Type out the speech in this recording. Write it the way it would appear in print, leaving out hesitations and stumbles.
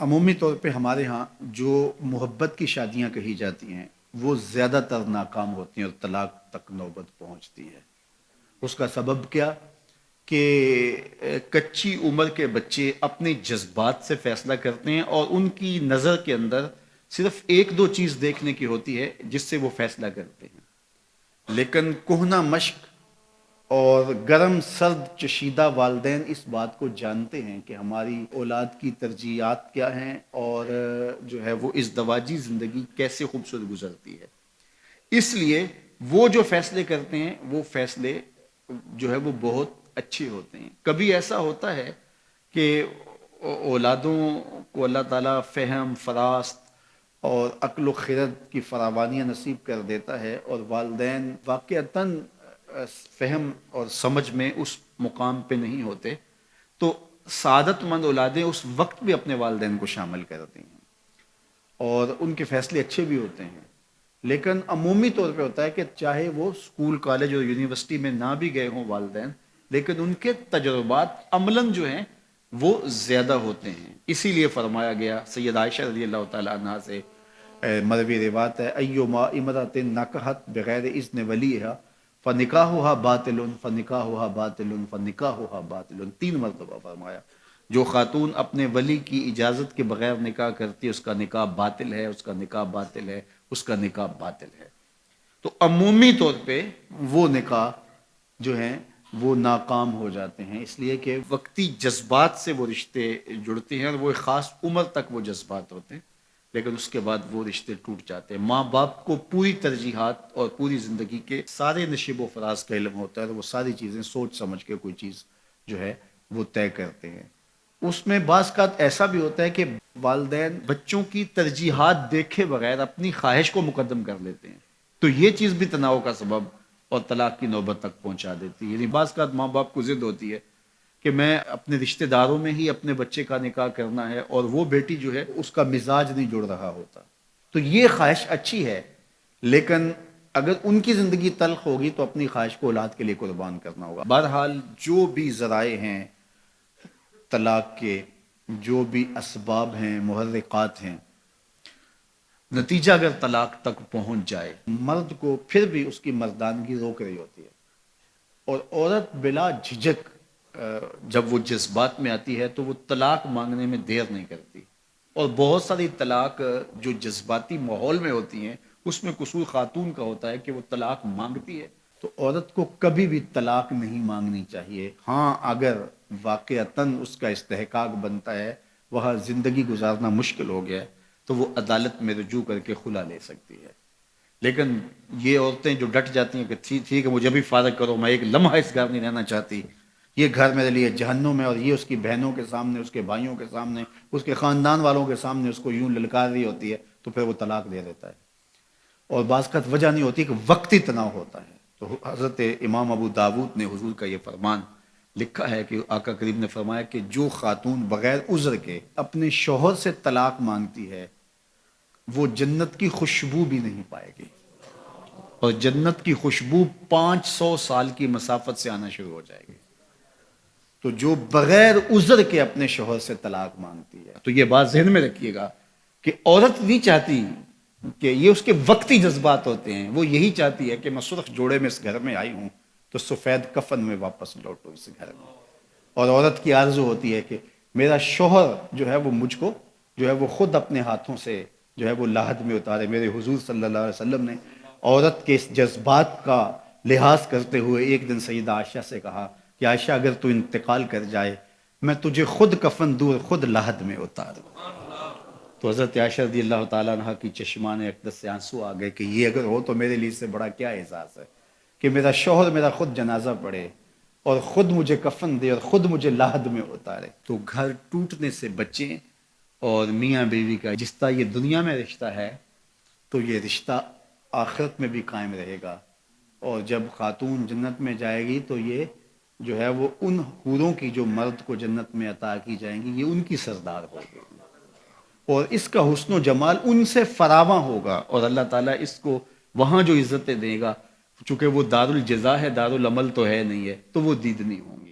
عمومی طور پہ ہمارے ہاں جو محبت کی شادیاں کہی جاتی ہیں وہ زیادہ تر ناکام ہوتی ہیں اور طلاق تک نوبت پہنچتی ہے۔ اس کا سبب کیا کہ کچی عمر کے بچے اپنے جذبات سے فیصلہ کرتے ہیں اور ان کی نظر کے اندر صرف ایک دو چیز دیکھنے کی ہوتی ہے جس سے وہ فیصلہ کرتے ہیں، لیکن کہنہ مشق اور گرم سرد چشیدہ والدین اس بات کو جانتے ہیں کہ ہماری اولاد کی ترجیحات کیا ہیں اور جو ہے وہ ازدواجی زندگی کیسے خوبصورت گزرتی ہے۔ اس لیے وہ جو فیصلے کرتے ہیں وہ فیصلے جو ہے وہ بہت اچھے ہوتے ہیں۔ کبھی ایسا ہوتا ہے کہ اولادوں کو اللہ تعالیٰ فہم، فراست اور عقل و خرد کی فراوانیاں نصیب کر دیتا ہے اور والدین واقعتاً فہم اور سمجھ میں اس مقام پہ نہیں ہوتے، تو سعادت مند اولادیں اس وقت بھی اپنے والدین کو شامل کرتی ہیں اور ان کے فیصلے اچھے بھی ہوتے ہیں۔ لیکن عمومی طور پہ ہوتا ہے کہ چاہے وہ اسکول، کالج اور یونیورسٹی میں نہ بھی گئے ہوں والدین، لیکن ان کے تجربات عملاً جو ہیں وہ زیادہ ہوتے ہیں۔ اسی لیے فرمایا گیا سید عائشہ رضی اللہ تعالیٰ عنہ سے مروی روایت ہے، ایما امرأۃ نکحت بغیر اذن ولیہا فنکاحها باطل فنکاحها باطل فنکاحها باطل، 3 مرتبہ فرمایا جو خاتون اپنے ولی کی اجازت کے بغیر نکاح کرتی ہے اس کا نکاح باطل ہے، اس کا نکاح باطل ہے، اس کا نکاح باطل ہے۔ تو عمومی طور پہ وہ نکاح جو ہیں وہ ناکام ہو جاتے ہیں، اس لیے کہ وقتی جذبات سے وہ رشتے جڑتے ہیں اور وہ ایک خاص عمر تک وہ جذبات ہوتے ہیں، لیکن اس کے بعد وہ رشتے ٹوٹ جاتے ہیں۔ ماں باپ کو پوری ترجیحات اور پوری زندگی کے سارے نشیب و فراز کا علم ہوتا ہے تو وہ ساری چیزیں سوچ سمجھ کے کوئی چیز جو ہے وہ طے کرتے ہیں۔ اس میں بعض کا ایسا بھی ہوتا ہے کہ والدین بچوں کی ترجیحات دیکھے بغیر اپنی خواہش کو مقدم کر لیتے ہیں، تو یہ چیز بھی تناؤ کا سبب اور طلاق کی نوبت تک پہنچا دیتی ہے۔ یعنی بعض کا ماں باپ کو ضد ہوتی ہے کہ میں اپنے رشتہ داروں میں ہی اپنے بچے کا نکاح کرنا ہے اور وہ بیٹی جو ہے اس کا مزاج نہیں جڑ رہا ہوتا، تو یہ خواہش اچھی ہے، لیکن اگر ان کی زندگی تلخ ہوگی تو اپنی خواہش کو اولاد کے لیے قربان کرنا ہوگا۔ بہرحال جو بھی ذرائع ہیں طلاق کے، جو بھی اسباب ہیں، محرکات ہیں، نتیجہ اگر طلاق تک پہنچ جائے، مرد کو پھر بھی اس کی مردانگی روک رہی ہوتی ہے اور عورت بلا جھجک جب وہ جذبات میں آتی ہے تو وہ طلاق مانگنے میں دیر نہیں کرتی، اور بہت ساری طلاق جو جذباتی ماحول میں ہوتی ہیں اس میں قصور خاتون کا ہوتا ہے کہ وہ طلاق مانگتی ہے۔ تو عورت کو کبھی بھی طلاق نہیں مانگنی چاہیے، ہاں اگر واقعتاً اس کا استحقاق بنتا ہے، وہاں زندگی گزارنا مشکل ہو گیا ہے تو وہ عدالت میں رجوع کر کے خلا لے سکتی ہے۔ لیکن یہ عورتیں جو ڈٹ جاتی ہیں کہ ٹھیک ہے مجھے بھی فارغ کرو، میں ایک لمحہ اس گھر نہیں رہنا چاہتی، یہ گھر میرے لیے جہنم ہے، اور یہ اس کی بہنوں کے سامنے، اس کے بھائیوں کے سامنے، اس کے خاندان والوں کے سامنے اس کو یوں للکار رہی ہوتی ہے، تو پھر وہ طلاق دے دیتا ہے۔ اور بعض کا وجہ نہیں ہوتی کہ وقتی تناؤ ہوتا ہے۔ تو حضرت امام ابو داود نے حضور کا یہ فرمان لکھا ہے کہ آقا کریم نے فرمایا کہ جو خاتون بغیر عذر کے اپنے شوہر سے طلاق مانگتی ہے وہ جنت کی خوشبو بھی نہیں پائے گی، اور جنت کی خوشبو 500 سال کی مسافت سے آنا شروع ہو جائے گی۔ تو جو بغیر عذر کے اپنے شوہر سے طلاق مانگتی ہے، تو یہ بات ذہن میں رکھیے گا کہ عورت نہیں چاہتی کہ یہ اس کے وقتی جذبات ہوتے ہیں، وہ یہی چاہتی ہے کہ میں سرخ جوڑے میں اس گھر میں آئی ہوں تو سفید کفن میں واپس لوٹوں اس گھر میں، اور عورت کی آرزو ہوتی ہے کہ میرا شوہر جو ہے وہ مجھ کو جو ہے وہ خود اپنے ہاتھوں سے جو ہے وہ لاحد میں اتارے۔ میرے حضور صلی اللہ علیہ وسلم نے عورت کے اس جذبات کا لحاظ کرتے ہوئے ایک دن سیدہ عائشہ سے کہا کہ عائشہ اگر تو انتقال کر جائے میں تجھے خود کفن دور، خود لاحد میں اتاروں۔ تو حضرت عائشہ رضی اللہ تعالیٰ عنہ کی چشمان اقدس سے آنسو آ گئے کہ یہ اگر ہو تو میرے لیے سے بڑا کیا احساس ہے کہ میرا شوہر میرا خود جنازہ پڑھے اور خود مجھے کفن دے اور خود مجھے لاحد میں اتارے۔ تو گھر ٹوٹنے سے بچیں، اور میاں بیوی کا جس طرح یہ دنیا میں رشتہ ہے تو یہ رشتہ آخرت میں بھی قائم رہے گا، اور جب خاتون جنت میں جائے گی تو یہ جو ہے وہ ان حوروں کی جو مرد کو جنت میں عطا کی جائیں گی یہ ان کی سردار ہوگی، اور اس کا حسن و جمال ان سے فراواں ہوگا، اور اللہ تعالیٰ اس کو وہاں جو عزتیں دے گا چونکہ وہ دار الجزا ہے، دار العمل تو ہے نہیں ہے، تو وہ دیدنی ہوں گی۔